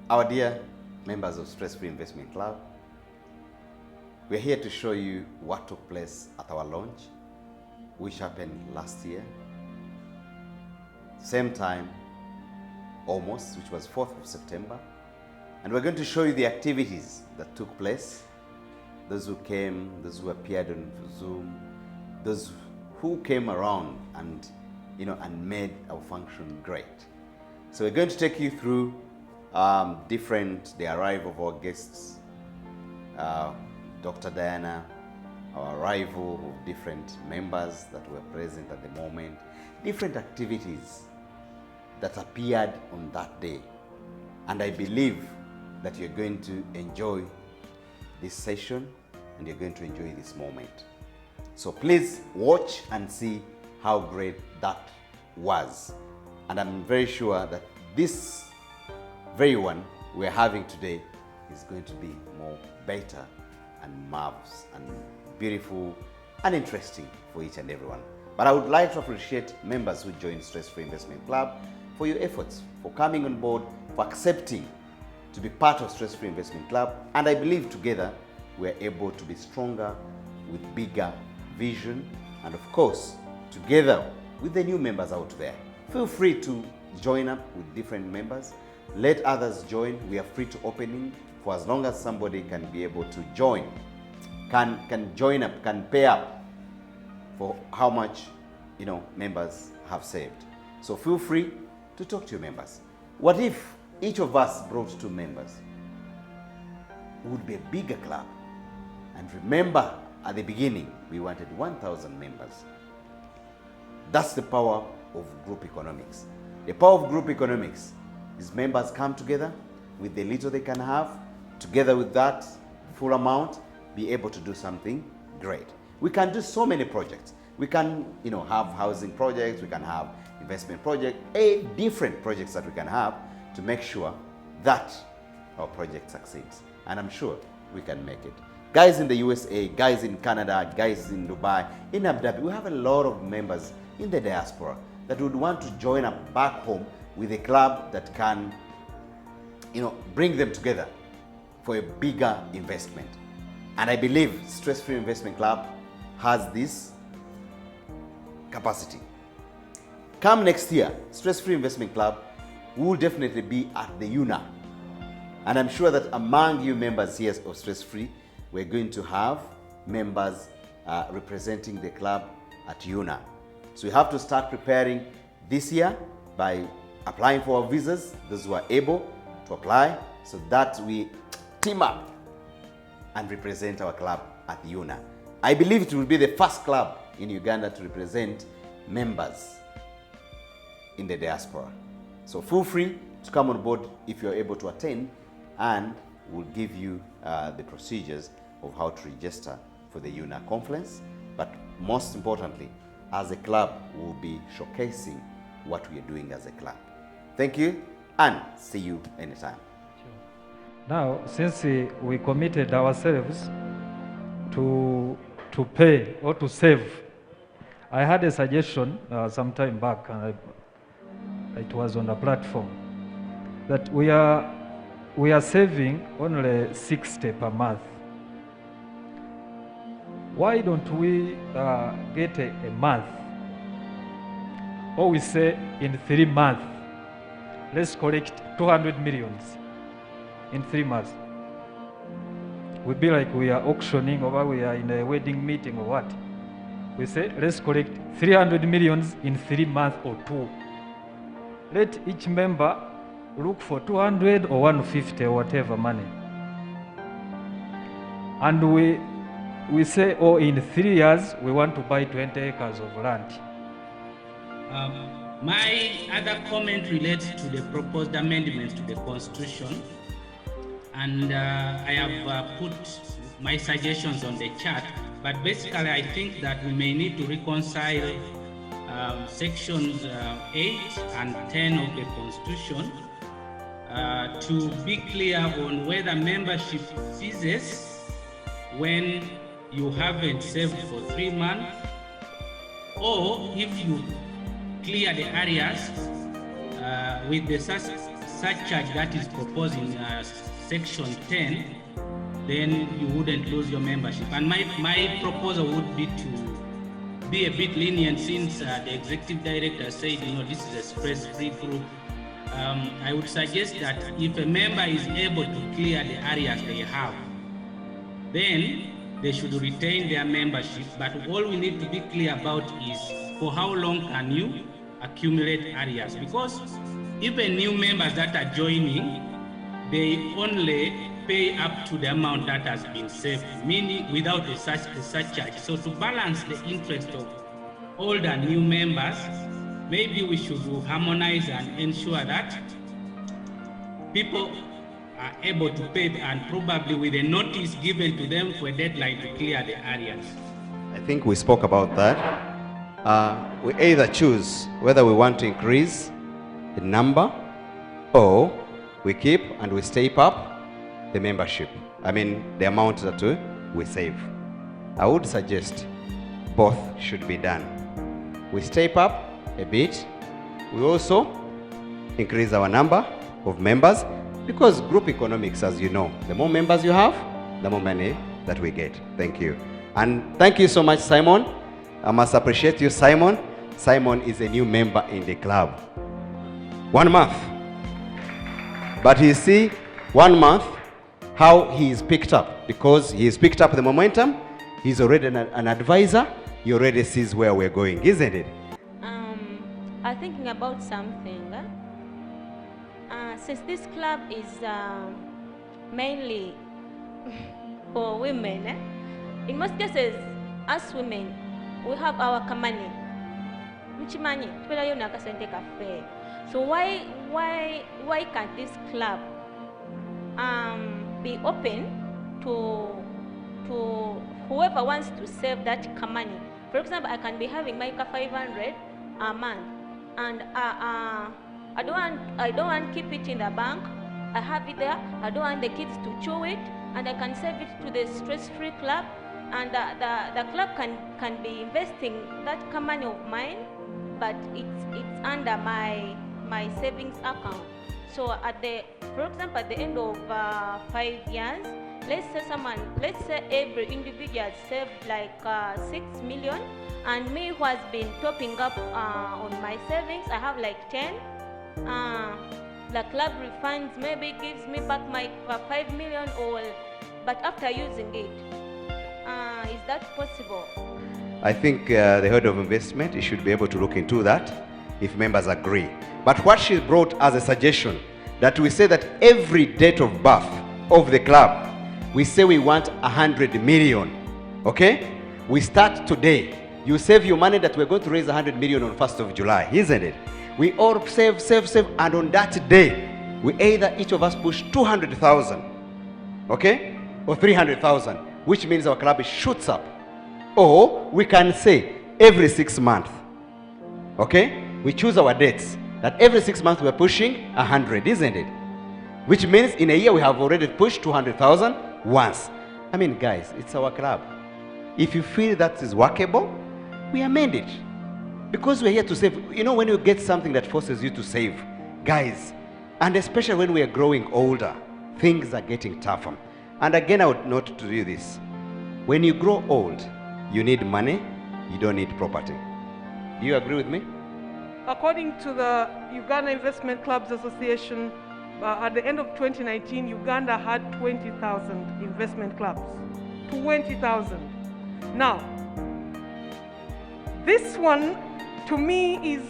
Our dear members of Stress Free Investment Club, we're here to show you what took place at our launch, which happened last year. Same time, almost, which was 4th of September. And we're going to show you the activities that took place, those who came, those who appeared on Zoom, those who came around and made our function great. So we're going to take you through the arrival of our guests, Dr. Diana, our arrival of different members that were present at the moment, different activities that appeared on that day. And I believe that you're going to enjoy this session and you're going to enjoy this moment. So please watch and see how great that was. And I'm very sure that this very one we're having today is going to be more better and marvelous and beautiful and interesting for each and everyone. But I would like to appreciate members who joined Stress Free Investment Club for your efforts, for coming on board, for accepting to be part of Stress Free Investment Club. And I believe together we're able to be stronger with bigger vision, and of course, together with the new members out there. Feel free to join up with different members. Let others join. We are free to opening for as long as somebody can be able to join, can join up, can pay up for how much members have saved. So feel free to talk to your members. What if each of us brought 2 members? It would be a bigger club. And remember, at the beginning, we wanted 1,000 members. That's the power of group economics. The power of group economics is members come together with the little they can have, together with that full amount, be able to do something great. We can do so many projects. We can have housing projects, we can have investment projects, different projects that we can have to make sure that our project succeeds. And I'm sure we can make it. Guys in the USA, guys in Canada, guys in Dubai, in Abu Dhabi, we have a lot of members in the diaspora that would want to join up back home with a club that can bring them together for a bigger investment. And I believe Stress Free Investment Club has this capacity. Come next year, Stress Free Investment Club will definitely be at the UNA. And I'm sure that among you members here of Stress Free, we're going to have members representing the club at UNA. So we have to start preparing this year by applying for our visas, those who are able to apply, so that we team up and represent our club at the UNA. I believe it will be the first club in Uganda to represent members in the diaspora. So feel free to come on board if you're able to attend, and we'll give you the procedures of how to register for the UNA conference. But most importantly, as a club, we'll be showcasing what we are doing as a club. Thank you, and see you anytime. Now, since we committed ourselves to pay or to save, I had a suggestion some time back, and it was on the platform, that we are saving only 60 per month. Why don't we get a month, or we say in 3 months, let's collect 200 millions in 3 months. We'll be like we are auctioning, or we are in a wedding meeting or what. We say, let's collect 300 millions in 3 months or 2. Let each member look for 200 or 150 or whatever money. And we say, in 3 years, we want to buy 20 acres of land. My other comment relates to the proposed amendments to the Constitution. And I have put my suggestions on the chart. But basically, I think that we may need to reconcile sections 8 and 10 of the Constitution to be clear on whether membership ceases when you haven't saved for 3 months, or if you clear the areas with the surcharge that is proposed in section 10, then you wouldn't lose your membership. And my proposal would be to be a bit lenient, since the executive director said, this is a stress-free group. I would suggest that if a member is able to clear the areas they have, then they should retain their membership. But all we need to be clear about is for how long can you accumulate areas? Because even new members that are joining, they only pay up to the amount that has been saved, meaning without a surcharge. So to balance the interest of older new members, maybe we should harmonize and ensure that people are able to pay, and probably with a notice given to them for a deadline to clear the areas. I think we spoke about that. We either choose whether we want to increase the number, or we keep and we step up the membership. The amount that we save. I would suggest both should be done. We step up a bit. We also increase our number of members, because group economics, as you know, the more members you have, the more money that we get. Thank you. And thank you so much, Simon. I must appreciate you, Simon. Simon is a new member in the club. 1 month. But you see, 1 month, how he is picked up, because he has picked up the momentum. He's already an advisor. He already sees where we're going, isn't it? I'm thinking about something. Since this club is mainly for women, in most cases, us women, we have our kamani. Mchimanyi, tupedayo nakasente cafe. So why can't this club be open to whoever wants to save that money? For example, I can be having my 500 a month, and I don't want to keep it in the bank. I have it there. I don't want the kids to chew it, and I can save it to the stress-free club, and the club can be investing that money of mine, but it's under my savings account. So for example, at the end of 5 years, let's say every individual saved like 6 million, and me who has been topping up on my savings, I have like 10. The club refunds, maybe gives me back my 5 million, but after using it. Is that possible? I think the head of investment should be able to look into that if members agree. But what she brought as a suggestion, that we say that every date of birth of the club, we say we want 100 million. Okay? We start today. You save your money that we're going to raise 100 million on 1st of July, isn't it? We all save, and on that day, we either each of us push 200,000, okay, or 300,000, which means our club shoots up. Or we can say every 6 months, okay? We choose our dates, that every 6 months we're pushing 100, isn't it? Which means in a year we have already pushed 200,000 once. Guys, it's our club. If you feel that is workable, we amend it. Because we're here to save. When you get something that forces you to save, guys, and especially when we are growing older, things are getting tougher. And again, I would note to you this. When you grow old, you need money, you don't need property. Do you agree with me? According to the Uganda Investment Clubs Association, at the end of 2019, Uganda had 20,000 investment clubs. 20,000. Now, this one, to me, is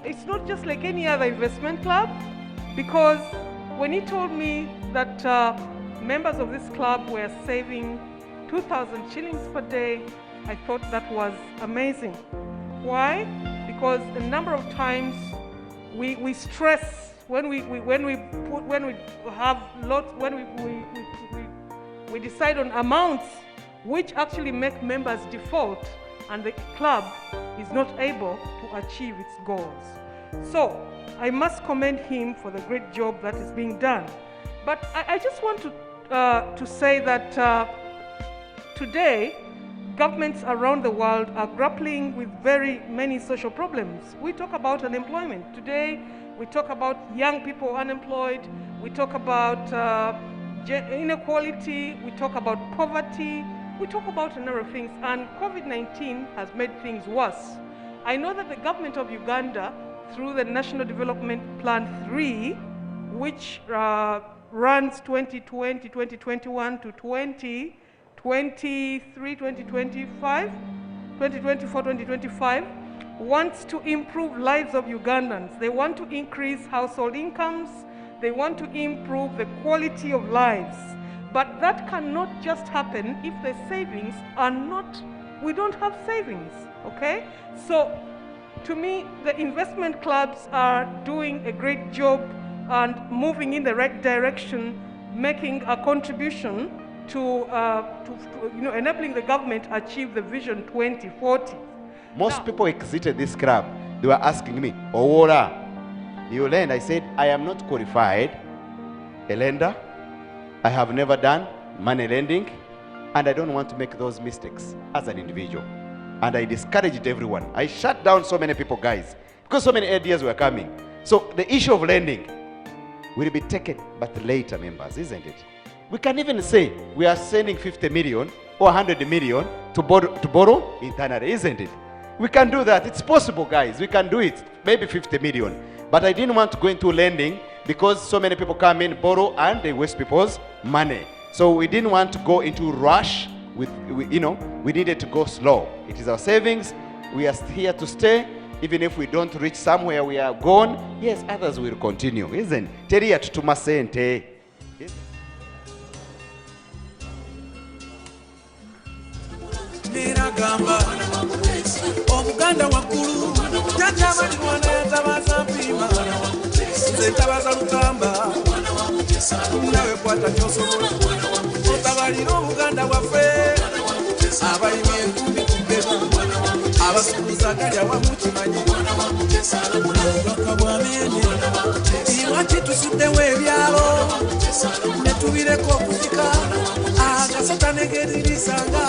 it's not just like any other investment club, because when he told me that members of this club were saving 2,000 shillings per day, I thought that was amazing. Why? Because a number of times we stress when we decide on amounts which actually make members default, and the club is not able to achieve its goals. So I must commend him for the great job that is being done. But I just want to say that today, governments around the world are grappling with very many social problems. We talk about unemployment. Today, we talk about young people unemployed, we talk about inequality, we talk about poverty, we talk about a number of things, and COVID-19 has made things worse. I know that the government of Uganda, through the National Development Plan 3, which runs 2020, 2021 to 2023, 2025, 2024, 2025, wants to improve lives of Ugandans. They want to increase household incomes. They want to improve the quality of lives. But that cannot just happen if the savings are not, we don't have savings, okay? So to me, the investment clubs are doing a great job and moving in the right direction, making a contribution to enabling the government to achieve the Vision 2040. Most people exited this club. They were asking me, Owora, you lend? I said, I am not qualified a lender. I have never done money lending, and I don't want to make those mistakes as an individual. And I discouraged everyone. I shut down so many people, guys, because so many ideas were coming. So the issue of lending will be taken, but later, members, isn't it? We can even say we are sending 50 million or 100 million to borrow internally, isn't it? We can do that. It's possible, guys. We can do it. Maybe 50 million. But I didn't want to go into lending because so many people come in, borrow, and they waste people's money. So we didn't want to go into rush. We needed to go slow. It is our savings. We are here to stay. Even if we don't reach somewhere, we are gone. Yes, others will continue, isn't it? Teriya tutuma sente. Miragamba omuganda waggulu tatabali mwana yatabaza mpima nze ntabaza lukamba nawe kwata kyosobola otabalira omuganda waffe abalimi enkumbi kubbega abasuubuza gali awamu kimanyi obubaka bw'amenye lwaki tusuddewo ebyalo ne tubireko okuzika agasota negeririsanga